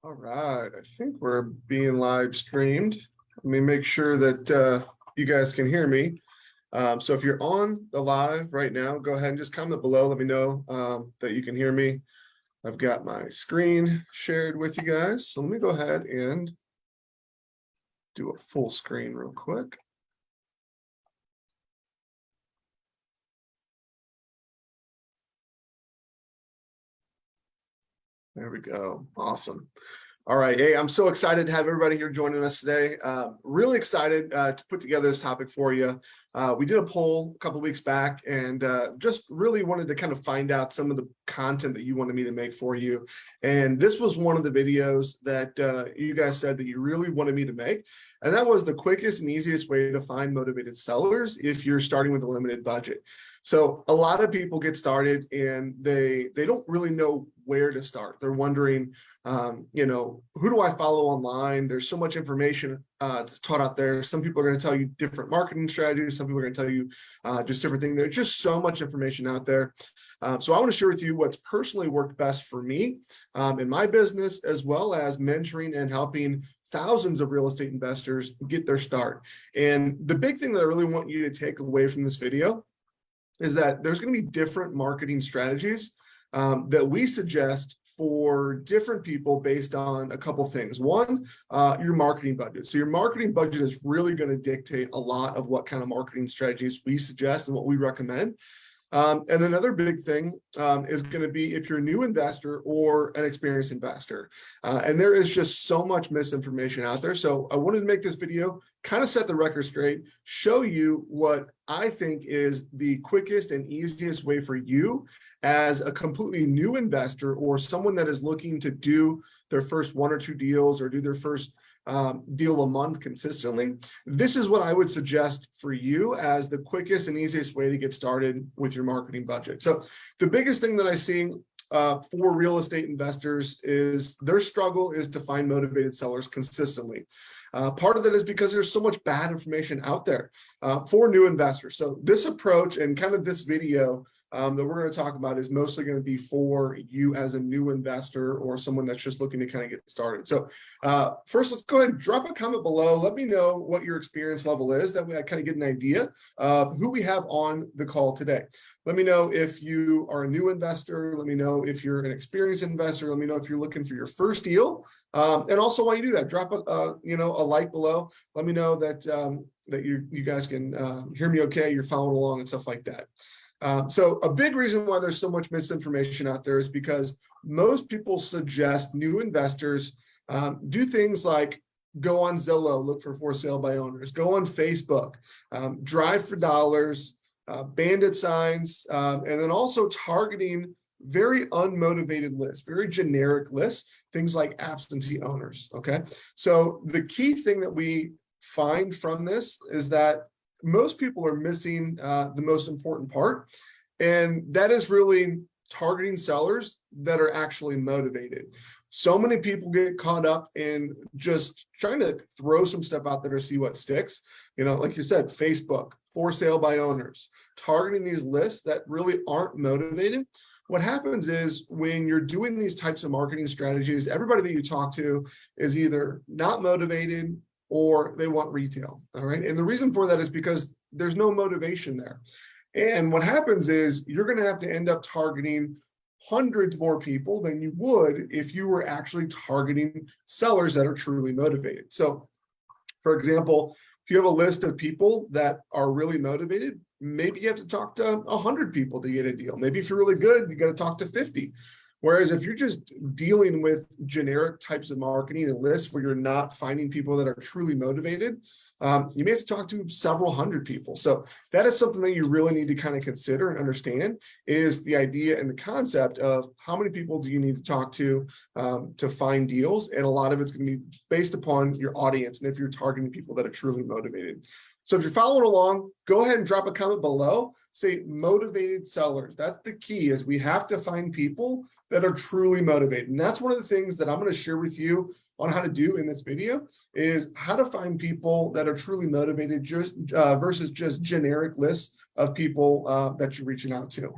All right, I think we're being live streamed. Let me make sure that you guys can hear me. So if you're on the live right now, go ahead and just comment below. Let me know that you can hear me. I've got my screen shared with you guys. So let me go ahead and do a full screen real quick. There we go. Awesome. All right. Hey, I'm so excited to have everybody here joining us today. Really excited to put together this topic for you. We did a poll a couple of weeks back and just really wanted to kind of find out some of the content that you wanted me to make for you. And this was one of the videos that you guys said that you really wanted me to make. And that was the quickest and easiest way to find motivated sellers if you're starting with a limited budget. So a lot of people get started and they don't really know where to start. They're wondering, who do I follow online? There's so much information that's taught out there. Some people are going to tell you different marketing strategies. Some people are going to tell you just different things. There's just so much information out there. So I want to share with you what's personally worked best for me in my business, as well as mentoring and helping thousands of real estate investors get their start. And the big thing that I really want you to take away from this video is that there's going to be different marketing strategies that we suggest for different people based on a couple things. One, your marketing budget. So your marketing budget is really going to dictate a lot of what kind of marketing strategies we suggest and what we recommend. And another big thing is going to be if you're a new investor or an experienced investor. And there is just so much misinformation out there. So I wanted to make this video, kind of set the record straight, show you what I think is the quickest and easiest way for you as a completely new investor or someone that is looking to do their first one or two deals or do their first deal a month consistently. This is what I would suggest for you as the quickest and easiest way to get started with your marketing budget. So the biggest thing that I see for real estate investors is their struggle is to find motivated sellers consistently. Part of that is because there's so much bad information out there for new investors. So this approach and kind of this video that we're going to talk about is mostly going to be for you as a new investor or someone that's just looking to kind of get started. So first, let's go ahead and drop a comment below. Let me know what your experience level is. That way I kind of get an idea of who we have on the call today. Let me know if you are a new investor. Let me know if you're an experienced investor. Let me know if you're looking for your first deal. And also while you do that, drop a like below. Let me know that that you guys can hear me okay, you're following along and stuff like that. So a big reason why there's so much misinformation out there is because most people suggest new investors do things like go on Zillow, look for sale by owners, go on Facebook, drive for dollars, bandit signs, and then also targeting very unmotivated lists, very generic lists, things like absentee owners, okay? So the key thing that we find from this is that most people are missing the most important part, and that is really targeting sellers that are actually motivated. So many people get caught up in just trying to throw some stuff out there to see what sticks. Like you said, Facebook, for sale by owners, targeting these lists that really aren't motivated. What happens is when you're doing these types of marketing strategies, everybody that you talk to is either not motivated or they want retail, all right? And the reason for that is because there's no motivation there. And what happens is you're gonna have to end up targeting hundreds more people than you would if you were actually targeting sellers that are truly motivated. So for example, if you have a list of people that are really motivated, maybe you have to talk to 100 people to get a deal. Maybe if you're really good, you got to talk to 50. Whereas if you're just dealing with generic types of marketing and lists where you're not finding people that are truly motivated, you may have to talk to several hundred people. So that is something that you really need to kind of consider and understand is the idea and the concept of how many people do you need to talk to find deals. And a lot of it's going to be based upon your audience and if you're targeting people that are truly motivated. So if you're following along, go ahead and drop a comment below. Say motivated sellers. That's the key, is we have to find people that are truly motivated. And that's one of the things that I'm going to share with you on how to do in this video is how to find people that are truly motivated just versus just generic lists of people that you're reaching out to.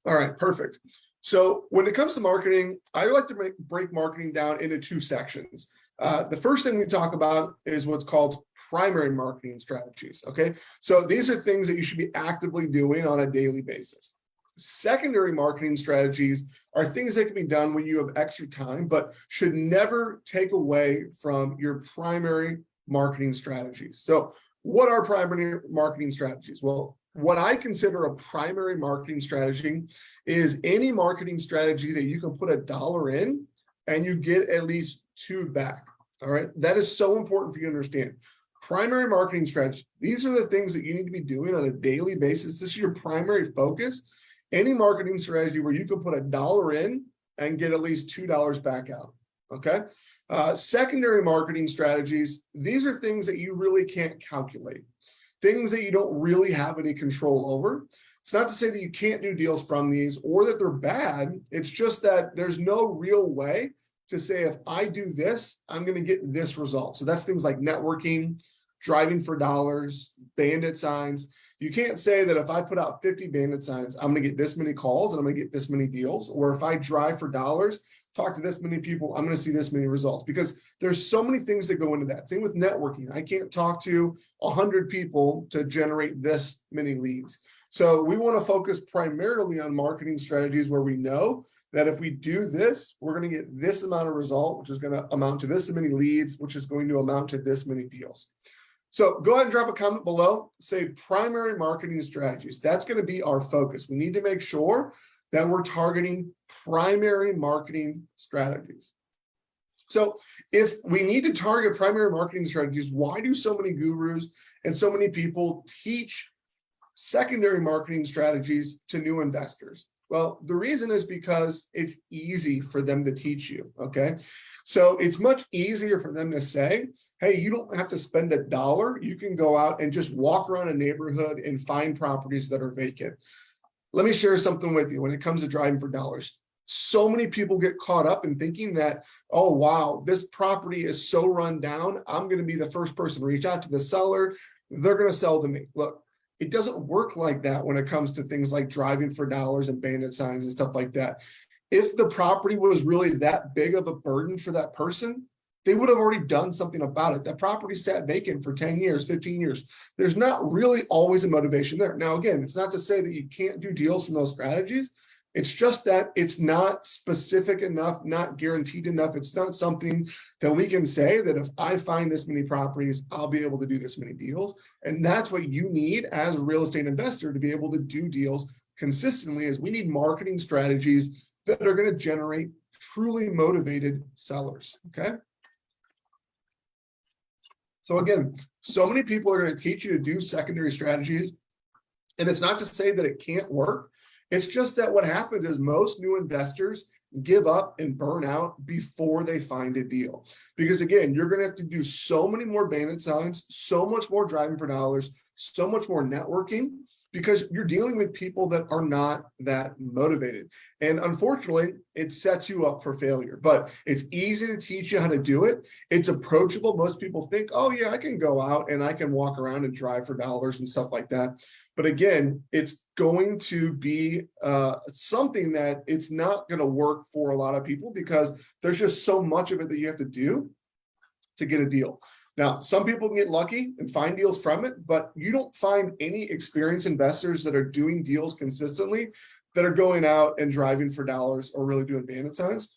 All right, perfect. So when it comes to marketing, I like to break marketing down into two sections. The first thing we talk about is what's called primary marketing strategies. Okay, so these are things that you should be actively doing on a daily basis. Secondary marketing strategies are things that can be done when you have extra time, but should never take away from your primary marketing strategies. So what are primary marketing strategies? Well, what I consider a primary marketing strategy is any marketing strategy that you can put $1 in and you get at least 2 back. All right. That is so important for you to understand. Primary marketing strategy. These are the things that you need to be doing on a daily basis. This is your primary focus. Any marketing strategy where you can put $1 in and get at least $2 back out. Okay. Secondary marketing strategies. These are things that you really can't calculate. Things that you don't really have any control over. It's not to say that you can't do deals from these or that they're bad. It's just that there's no real way to say, if I do this, I'm going to get this result. So that's things like networking, driving for dollars, bandit signs. You can't say that if I put out 50 bandit signs, I'm going to get this many calls and I'm going to get this many deals. Or if I drive for dollars, talk to this many people, I'm going to see this many results, because there's so many things that go into that. Same with networking. I can't talk to 100 people to generate this many leads. So we want to focus primarily on marketing strategies where we know that if we do this, we're going to get this amount of result, which is going to amount to this many leads, which is going to amount to this many deals. So go ahead and drop a comment below, say primary marketing strategies. That's going to be our focus. We need to make sure that we're targeting primary marketing strategies. So if we need to target primary marketing strategies, why do so many gurus and so many people teach secondary marketing strategies to new investors? Well, the reason is because it's easy for them to teach you, okay? So it's much easier for them to say, hey, you don't have to spend $1. You can go out and just walk around a neighborhood and find properties that are vacant. Let me share something with you when it comes to driving for dollars. So many people get caught up in thinking that, oh, wow, this property is so run down. I'm going to be the first person to reach out to the seller. They're going to sell to me. Look, it doesn't work like that when it comes to things like driving for dollars and bandit signs and stuff like that. If the property was really that big of a burden for that person, they would have already done something about it. That property sat vacant for 10 years, 15 years. There's not really always a motivation there. Now, again, it's not to say that you can't do deals from those strategies. It's just that it's not specific enough, not guaranteed enough. It's not something that we can say that if I find this many properties, I'll be able to do this many deals. And that's what you need as a real estate investor to be able to do deals consistently, is we need marketing strategies that are going to generate truly motivated sellers, okay? So again, so many people are going to teach you to do secondary strategies, and it's not to say that it can't work. It's just that what happens is most new investors give up and burn out before they find a deal. Because again, you're going to have to do so many more bandit signs, so much more driving for dollars, so much more networking, because you're dealing with people that are not that motivated. And unfortunately, it sets you up for failure. But it's easy to teach you how to do it. It's approachable. Most people think, oh yeah, I can go out and I can walk around and drive for dollars and stuff like that. But again, it's going to be something that it's not going to work for a lot of people, because there's just so much of it that you have to do to get a deal. Now, some people can get lucky and find deals from it, but you don't find any experienced investors that are doing deals consistently that are going out and driving for dollars or really doing bandit signs.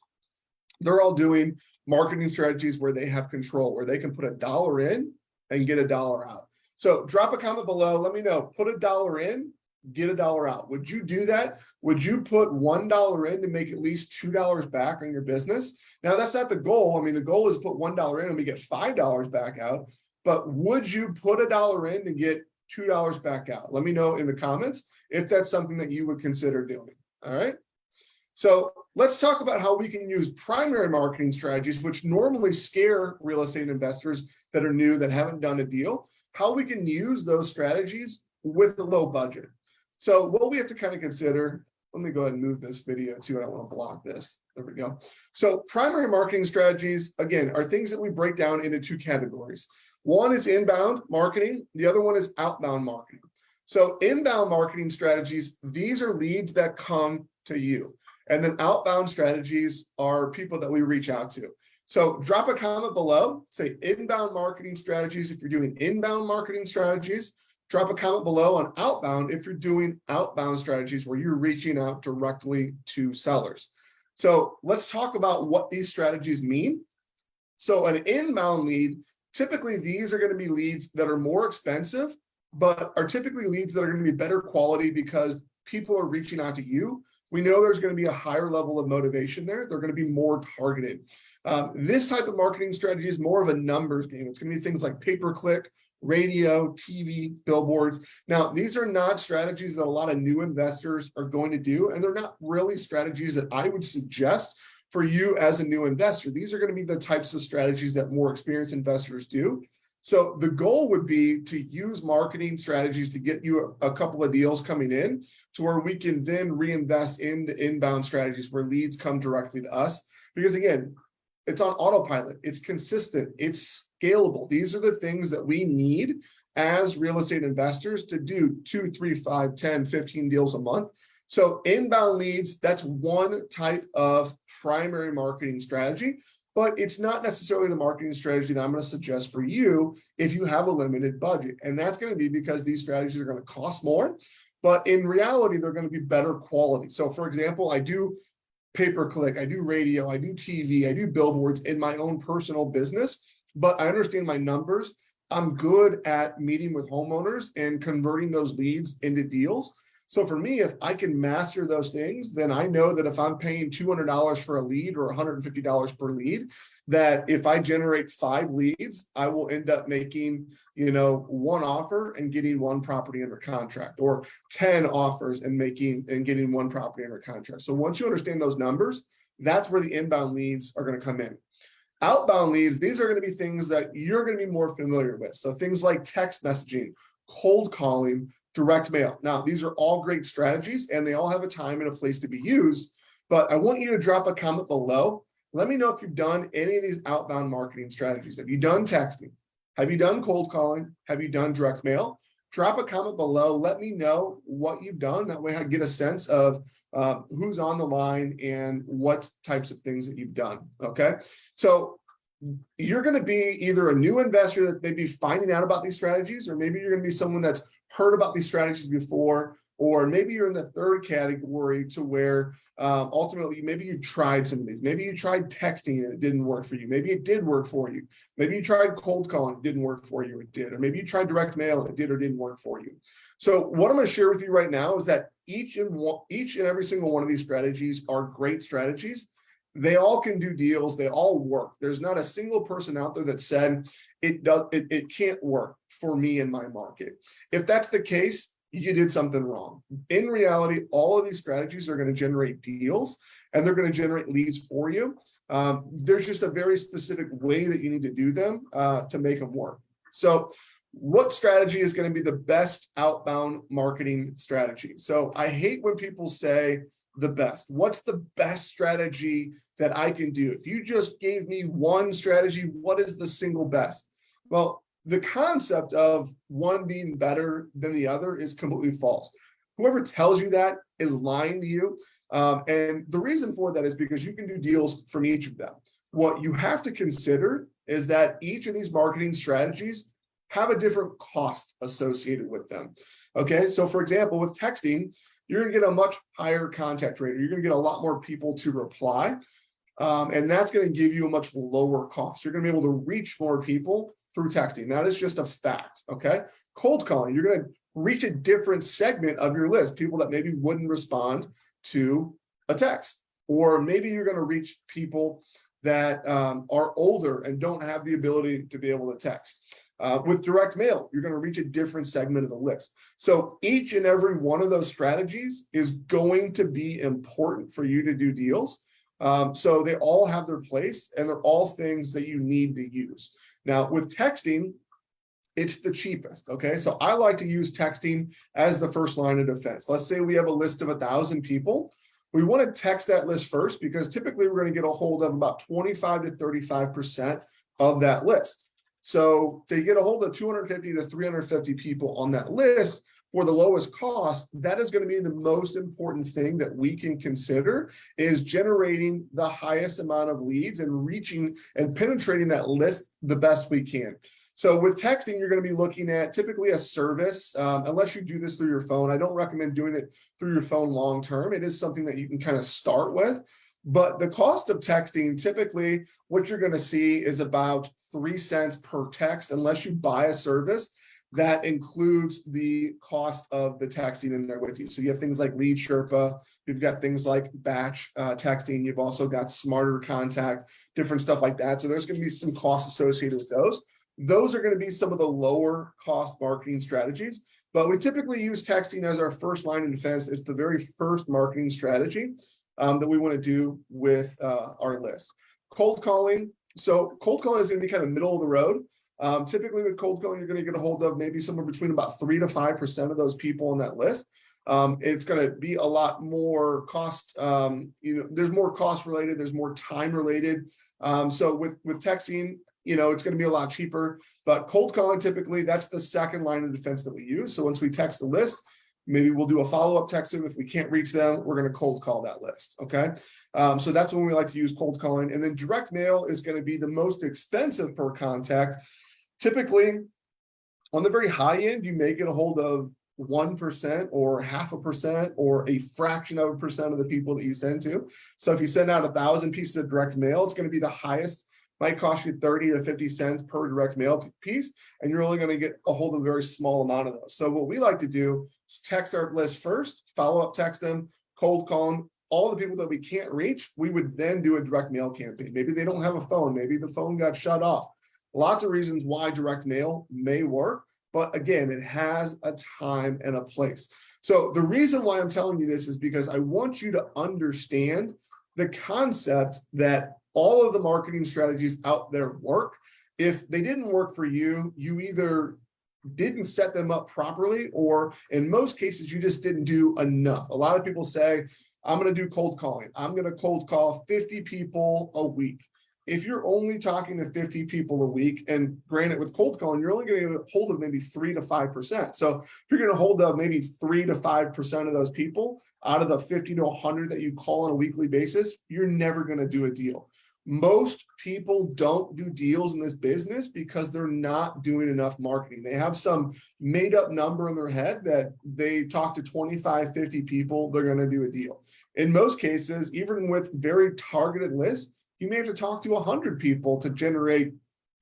They're all doing marketing strategies where they have control, where they can put $1 in and get $1 out. So drop a comment below. Let me know, put $1 in, get $1 out. Would you do that? Would you put $1 in to make at least $2 back on your business? Now, that's not the goal. I mean, the goal is to put $1 in and we get $5 back out. But would you put $1 in to get $2 back out? Let me know in the comments if that's something that you would consider doing. All right. So let's talk about how we can use primary marketing strategies, which normally scare real estate investors that are new, that haven't done a deal, how we can use those strategies with a low budget. So what we have to kind of consider, let me go ahead and move this video too. I don't want to block this. There we go. So primary marketing strategies, again, are things that we break down into 2 categories. One is inbound marketing. The other one is outbound marketing. So inbound marketing strategies, these are leads that come to you. And then outbound strategies are people that we reach out to. So drop a comment below, say inbound marketing strategies if you're doing inbound marketing strategies. Drop a comment below on outbound if you're doing outbound strategies where you're reaching out directly to sellers. So let's talk about what these strategies mean. So an inbound lead, typically these are going to be leads that are more expensive, but are typically leads that are going to be better quality because people are reaching out to you. We know there's going to be a higher level of motivation there. They're going to be more targeted. This type of marketing strategy is more of a numbers game. It's going to be things like pay-per-click, radio, TV, billboards. Now, these are not strategies that a lot of new investors are going to do, and they're not really strategies that I would suggest for you as a new investor. These are going to be the types of strategies that more experienced investors do. So the goal would be to use marketing strategies to get you a couple of deals coming in to where we can then reinvest into inbound strategies where leads come directly to us. Because again, it's on autopilot, it's consistent, it's scalable. These are the things that we need as real estate investors to do 2, 3, 5, 10, 15 deals a month. So inbound leads, that's one type of primary marketing strategy, but it's not necessarily the marketing strategy that I'm going to suggest for you if you have a limited budget. And that's going to be because these strategies are going to cost more, but in reality, they're going to be better quality. So for example, I do pay-per-click, I do radio, I do TV, I do billboards in my own personal business, but I understand my numbers. I'm good at meeting with homeowners and converting those leads into deals. So for me, if I can master those things, then I know that if I'm paying $200 for a lead or $150 per lead, that if I generate 5 leads, I will end up making, one offer and getting 1 property under contract, or 10 offers and getting 1 property under contract. So once you understand those numbers, that's where the inbound leads are going to come in. Outbound leads, these are going to be things that you're going to be more familiar with. So things like text messaging, cold calling, direct mail. Now, these are all great strategies and they all have a time and a place to be used, but I want you to drop a comment below. Let me know if you've done any of these outbound marketing strategies. Have you done texting? Have you done cold calling? Have you done direct mail? Drop a comment below. Let me know what you've done. That way I get a sense of who's on the line and what types of things that you've done, okay? So you're going to be either a new investor that may be finding out about these strategies, or maybe you're going to be someone that's heard about these strategies before, or maybe you're in the third category to where ultimately maybe you've tried some of these. Maybe you tried texting and it didn't work for you. Maybe it did work for you. Maybe you tried cold calling, it didn't work for you, it did. Or maybe you tried direct mail and it did or didn't work for you. So what I'm going to share with you right now is that each and every single one of these strategies are great strategies. They all can do deals. They all work. There's not a single person out there that said it can't work for me in my market. If that's the case, you did something wrong. In reality, all of these strategies are going to generate deals and they're going to generate leads for you. There's just a very specific way that you need to do them to make them work. So what strategy is going to be the best outbound marketing strategy? So I hate when people say the best. What's the best strategy that I can do? If you just gave me one strategy, what is the single best? Well, the concept of one being better than the other is completely false. Whoever tells you that is lying to you. And the reason for that is because you can do deals from each of them. What you have to consider is that each of these marketing strategies have a different cost associated with them. Okay, so for example, with texting, you're going to get a much higher contact rate. You're going to get a lot more people to reply. And that's going to give you a much lower cost. You're going to be able to reach more people through texting. That is just a fact, okay? Cold calling, you're going to reach a different segment of your list, people that maybe wouldn't respond to a text. Or maybe you're going to reach people that are older and don't have the ability to be able to text. With direct mail, you're going to reach a different segment of the list. So each and every one of those strategies is going to be important for you to do deals. So they all have their place and they're all things that you need to use. Now with texting, it's the cheapest, okay? So I like to use texting as the first line of defense. Let's say we have a list of 1,000 people. We want to text that list first because typically we're going to get a hold of about 25 to 35% of that list. So to get a hold of 250 to 350 people on that list, for the lowest cost, that is going to be the most important thing that we can consider, is generating the highest amount of leads and reaching and penetrating that list the best we can. So with texting, you're going to be looking at typically a service, unless you do this through your phone. I don't recommend doing it through your phone long term. It is something that you can kind of start with. But the cost of texting, typically what you're going to see is about 3 cents per text, unless you buy a service that includes the cost of the texting in there with you. So you have things like Lead Sherpa, you've got things like batch texting, you've also got Smarter Contact, different stuff like that. So there's going to be some costs associated with those. Those are going to be some of the lower cost marketing strategies, but we typically use texting as our first line of defense. It's the very first marketing strategy that we want to do with our list. Cold calling. So cold calling is going to be kind of middle of the road. Typically with cold calling, you're going to get a hold of maybe somewhere between about 3 to 5% of those people on that list. It's going to be a lot more cost, there's more cost related, there's more time related. So with texting, it's going to be a lot cheaper, but cold calling, typically that's the second line of defense that we use. So once we text the list, maybe we'll do a follow-up text them. If we can't reach them, we're going to cold call that list. Okay. So that's when we like to use cold calling. And then direct mail is going to be the most expensive per contact. Typically on the very high end, you may get a hold of 1% or 0.5% or a fraction of a percent of the people that you send to. So if you send out 1,000 pieces of direct mail, it's going to be the highest. Might cost you 30 to 50 cents per direct mail piece, and you're only going to get a hold of a very small amount of those. So what we like to do is text our list first, follow up text them, cold call them. All the people that we can't reach, we would then do a direct mail campaign. Maybe they don't have a phone. Maybe the phone got shut off. Lots of reasons why direct mail may work, but again, it has a time and a place. So the reason why I'm telling you this is because I want you to understand the concept that all of the marketing strategies out there work. If they didn't work for you, you either didn't set them up properly, or in most cases, you just didn't do enough. A lot of people say, I'm going to do cold calling. I'm going to cold call 50 people a week. If you're only talking to 50 people a week, and granted with cold calling, you're only going to get a hold of maybe 3 to 5%. So if you're going to hold up maybe 3 to 5% of those people out of the 50 to 100 that you call on a weekly basis, you're never going to do a deal. Most people don't do deals in this business because they're not doing enough marketing. They have some made up number in their head that they talk to 25, 50 people, they're going to do a deal. In most cases, even with very targeted lists, you may have to talk to 100 people to generate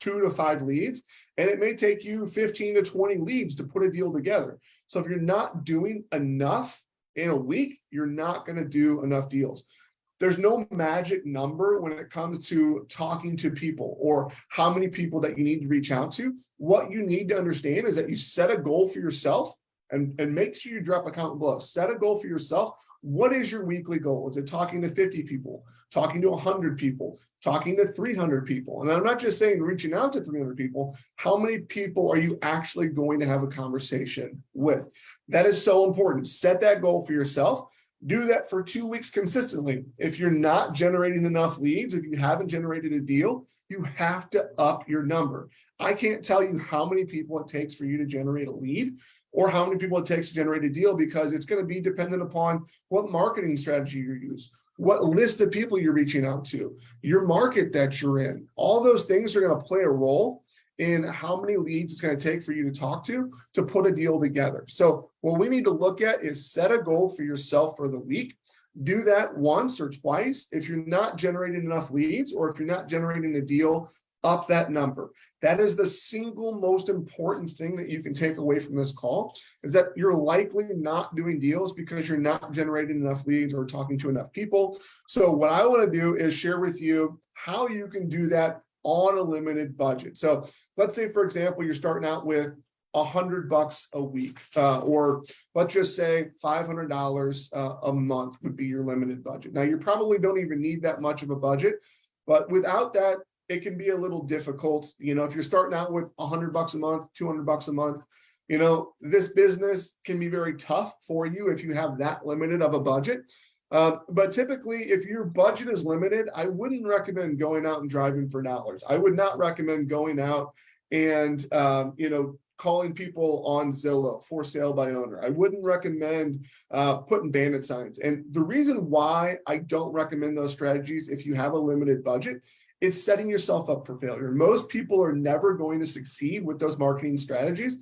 2 to 5 leads, and it may take you 15 to 20 leads to put a deal together. So if you're not doing enough in a week, you're not going to do enough deals. There's no magic number when it comes to talking to people or how many people that you need to reach out to. What you need to understand is that you set a goal for yourself and make sure you drop a comment below. Set a goal for yourself. What is your weekly goal? Is it talking to 50 people, talking to 100 people, talking to 300 people? And I'm not just saying reaching out to 300 people. How many people are you actually going to have a conversation with? That is so important. Set that goal for yourself. Do that for 2 weeks consistently. If you're not generating enough leads, if you haven't generated a deal, you have to up your number. I can't tell you how many people it takes for you to generate a lead or how many people it takes to generate a deal, because it's going to be dependent upon what marketing strategy you use, what list of people you're reaching out to, your market that you're in. All those things are going to play a role in how many leads it's going to take for you to talk to put a deal together. So what we need to look at is set a goal for yourself for the week. Do that once or twice. If you're not generating enough leads, or if you're not generating a deal, up that number. That is the single most important thing that you can take away from this call, is that you're likely not doing deals because you're not generating enough leads or talking to enough people. So what I want to do is share with you how you can do that on a limited budget. So let's say, for example, you're starting out with $100 a week, or let's just say $500 a month would be your limited budget. Now, you probably don't even need that much of a budget, but without that, it can be a little difficult. If you're starting out with $100 a month, $200 a month, this business can be very tough for you if you have that limited of a budget. But typically, if your budget is limited, I wouldn't recommend going out and driving for dollars. I would not recommend going out and, calling people on Zillow for sale by owner. I wouldn't recommend putting bandit signs. And the reason why I don't recommend those strategies if you have a limited budget, it's setting yourself up for failure. Most people are never going to succeed with those marketing strategies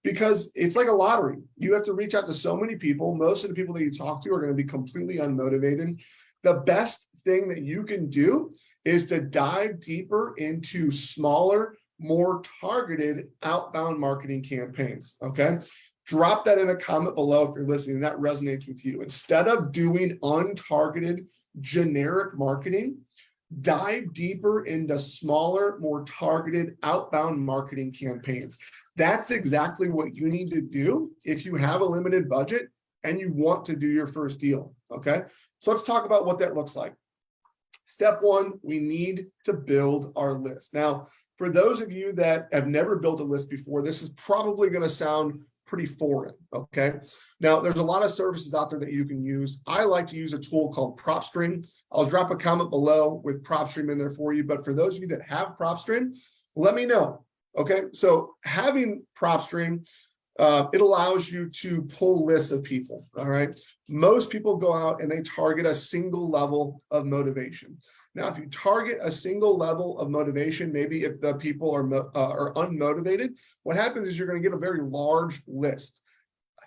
because it's like a lottery. You have to reach out to so many people. Most of the people that you talk to are going to be completely unmotivated. The best thing that you can do is to dive deeper into smaller, more targeted outbound marketing campaigns, okay? Drop that in a comment below if you're listening and that resonates with you. Instead of doing untargeted generic marketing, dive deeper into smaller, more targeted outbound marketing campaigns. That's exactly what you need to do if you have a limited budget and you want to do your first deal, okay? So let's talk about what that looks like. Step one, we need to build our list. Now, for those of you that have never built a list before, this is probably going to sound pretty foreign, okay? Now, there's a lot of services out there that you can use. I like to use a tool called PropStream. I'll drop a comment below with PropStream in there for you, but for those of you that have PropStream, let me know, okay? So having PropStream, it allows you to pull lists of people, all right? Most people go out and they target a single level of motivation. Now, if you target a single level of motivation, maybe if the people are unmotivated, what happens is you're going to get a very large list.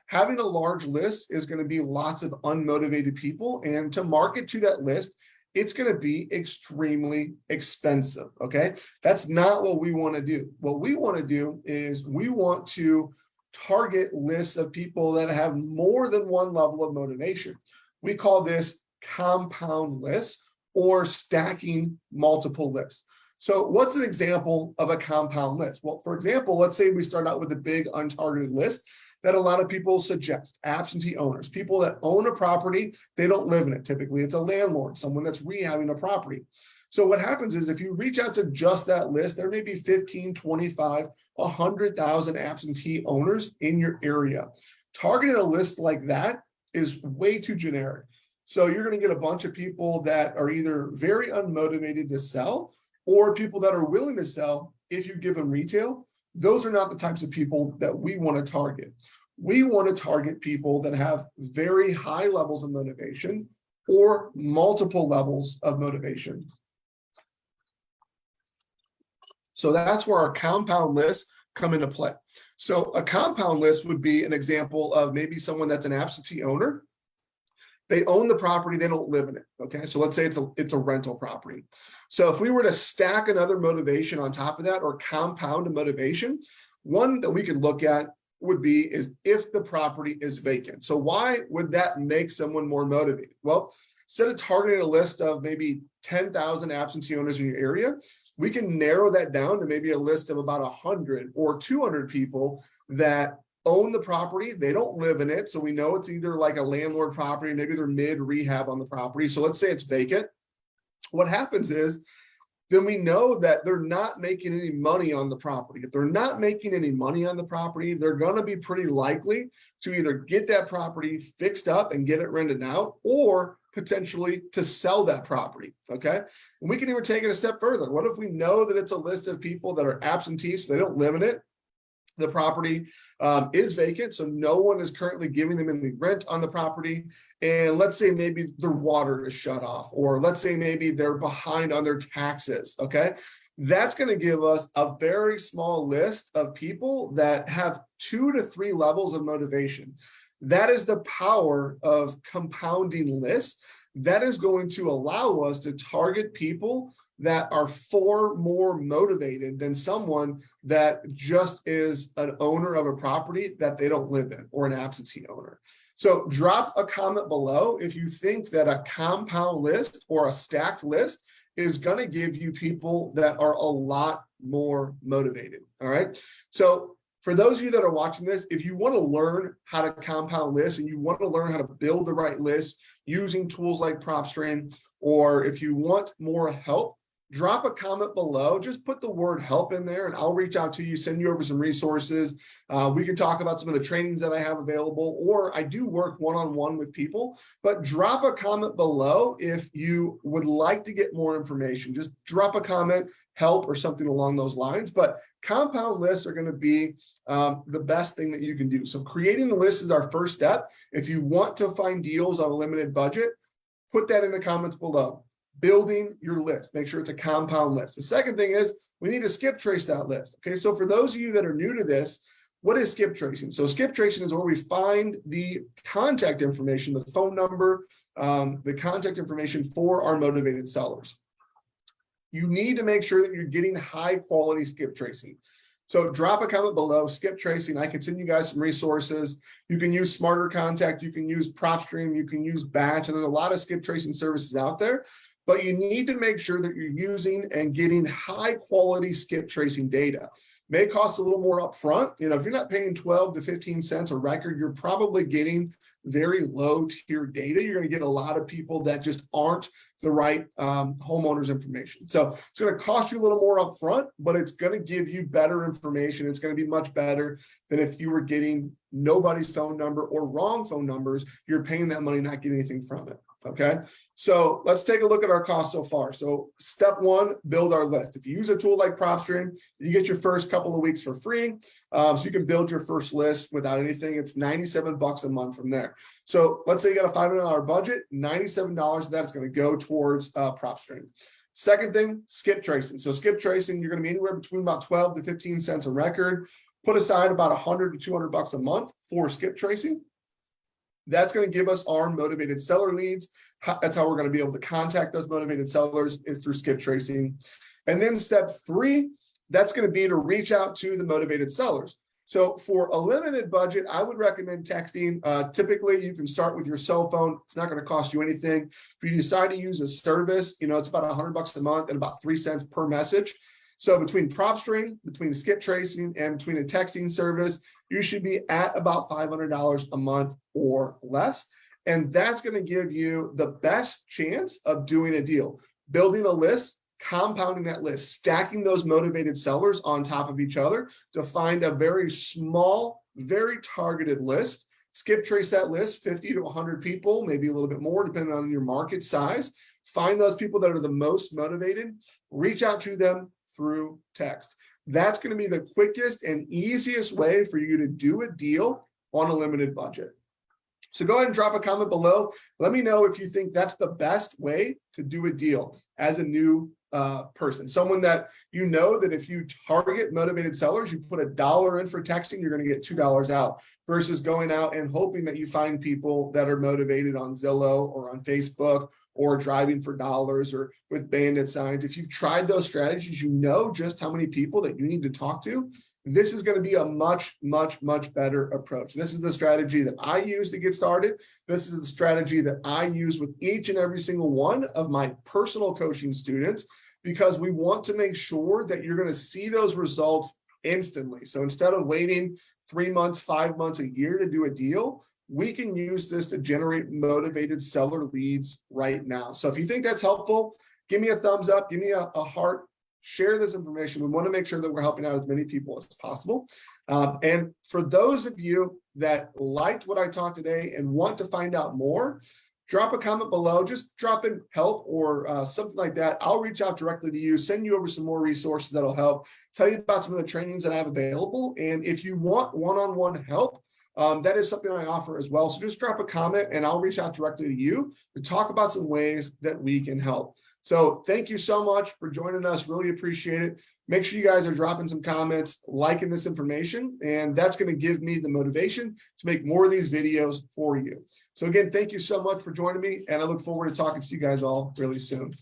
Having a large list is going to be lots of unmotivated people, and to market to that list, it's going to be extremely expensive, okay? That's not what we want to do. What we want to do is we want to target lists of people that have more than one level of motivation. We call this compound lists or stacking multiple lists. So what's an example of a compound list? Well, for example, let's say we start out with a big untargeted list that a lot of people suggest, absentee owners, people that own a property, they don't live in it. Typically, it's a landlord, someone that's rehabbing a property. So what happens is if you reach out to just that list, there may be 15, 25, 100,000 absentee owners in your area. Targeting a list like that is way too generic. So you're going to get a bunch of people that are either very unmotivated to sell or people that are willing to sell if you give them retail. Those are not the types of people that we want to target. We want to target people that have very high levels of motivation or multiple levels of motivation. So that's where our compound lists come into play. So a compound list would be an example of maybe someone that's an absentee owner. They own the property, they don't live in it, okay? So let's say it's a rental property. So if we were to stack another motivation on top of that or compound a motivation, one that we could look at would be is if the property is vacant. So why would that make someone more motivated? Well, instead of targeting a list of maybe 10,000 absentee owners in your area, we can narrow that down to maybe a list of about 100 or 200 people that own the property. They don't live in it. So we know it's either like a landlord property, maybe they're mid rehab on the property. So let's say it's vacant. What happens is then we know that they're not making any money on the property. If they're not making any money on the property, they're going to be pretty likely to either get that property fixed up and get it rented out or potentially to sell that property, okay? And we can even take it a step further. What if we know that it's a list of people that are absentee, so they don't live in it? The property is vacant, so no one is currently giving them any rent on the property. And let's say maybe their water is shut off, or let's say maybe they're behind on their taxes, okay? That's going to give us a very small list of people that have 2 to 3 levels of motivation. That is the power of compounding lists. That is going to allow us to target people that are far more motivated than someone that just is an owner of a property that they don't live in or an absentee owner. So drop a comment below if you think that a compound list or a stacked list is going to give you people that are a lot more motivated. All right. So for those of you that are watching this, if you want to learn how to compound lists and you want to learn how to build the right list using tools like PropStream, or if you want more help drop a comment below, just put the word help in there and I'll reach out to you, send you over some resources. We can talk about some of the trainings that I have available, or I do work one-on-one with people, but drop a comment below if you would like to get more information. Just drop a comment, help, or something along those lines. But compound lists are going to be the best thing that you can do. So creating the list is our first step. If you want to find deals on a limited budget, put that in the comments below. Building your list, make sure it's a compound list. The second thing is we need to skip trace that list. Okay, so for those of you that are new to this, what is skip tracing? So skip tracing is where we find the contact information, the phone number, the contact information for our motivated sellers. You need to make sure that you're getting high quality skip tracing. So drop a comment below, skip tracing. I can send you guys some resources. You can use Smarter Contact, you can use PropStream, you can use Batch, and there's a lot of skip tracing services out there. But you need to make sure that you're using and getting high quality skip tracing data. May cost a little more upfront. You know, if you're not paying 12 to 15 cents a record, you're probably getting very low tier data. You're going to get a lot of people that just aren't the right homeowners information. So it's going to cost you a little more upfront, but it's going to give you better information. It's going to be much better than if you were getting nobody's phone number or wrong phone numbers. You're paying that money, not getting anything from it. Okay, so let's take a look at our costs so far. So step one, build our list. If you use a tool like PropStream, you get your first couple of weeks for free. So you can build your first list without anything. It's $97 a month from there. So let's say you got a $500 budget, $97 of that is going to go towards PropStream. Second thing, skip tracing. So skip tracing, you're going to be anywhere between about 12 to 15 cents a record. Put aside about 100 to $200 a month for skip tracing. That's going to give us our motivated seller leads. That's how we're going to be able to contact those motivated sellers, is through skip tracing. And then step three, that's going to be to reach out to the motivated sellers. So for a limited budget, I would recommend texting. Typically, you can start with your cell phone. It's not going to cost you anything. If you decide to use a service, you know, it's about $100 a month and about 3 cents per message. So between PropStream, between skip tracing, and between a texting service, you should be at about $500 a month or less. And that's going to give you the best chance of doing a deal, building a list, compounding that list, stacking those motivated sellers on top of each other to find a very small, very targeted list. Skip trace that list, 50 to 100 people, maybe a little bit more, depending on your market size. Find those people that are the most motivated, reach out to them through text. That's going to be the quickest and easiest way for you to do a deal on a limited budget. So go ahead and drop a comment below. Let me know if you think that's the best way to do a deal as a new person, someone that you know that if you target motivated sellers, you put $1 in for texting, you're going to get $2 out, versus going out and hoping that you find people that are motivated on Zillow or on Facebook or driving for dollars or with bandit signs. If you've tried those strategies, you know just how many people that you need to talk to. This is going to be a much, much, much better approach. This is the strategy that I use to get started. This is the strategy that I use with each and every single one of my personal coaching students, because we want to make sure that you're going to see those results instantly. So instead of waiting 3 months, 5 months, a year to do a deal, we can use this to generate motivated seller leads right now. So if you think that's helpful, give me a thumbs up, give me a heart, share this information. We want to make sure that we're helping out as many people as possible. And for those of you that liked what I taught today and want to find out more, drop a comment below, just drop in help or something like that. I'll reach out directly to you, send you over some more resources that'll help, tell you about some of the trainings that I have available. And if you want one-on-one help, that is something I offer as well. So just drop a comment and I'll reach out directly to you to talk about some ways that we can help. So thank you so much for joining us. Really appreciate it. Make sure you guys are dropping some comments, liking this information, and that's going to give me the motivation to make more of these videos for you. So again, thank you so much for joining me, and I look forward to talking to you guys all really soon.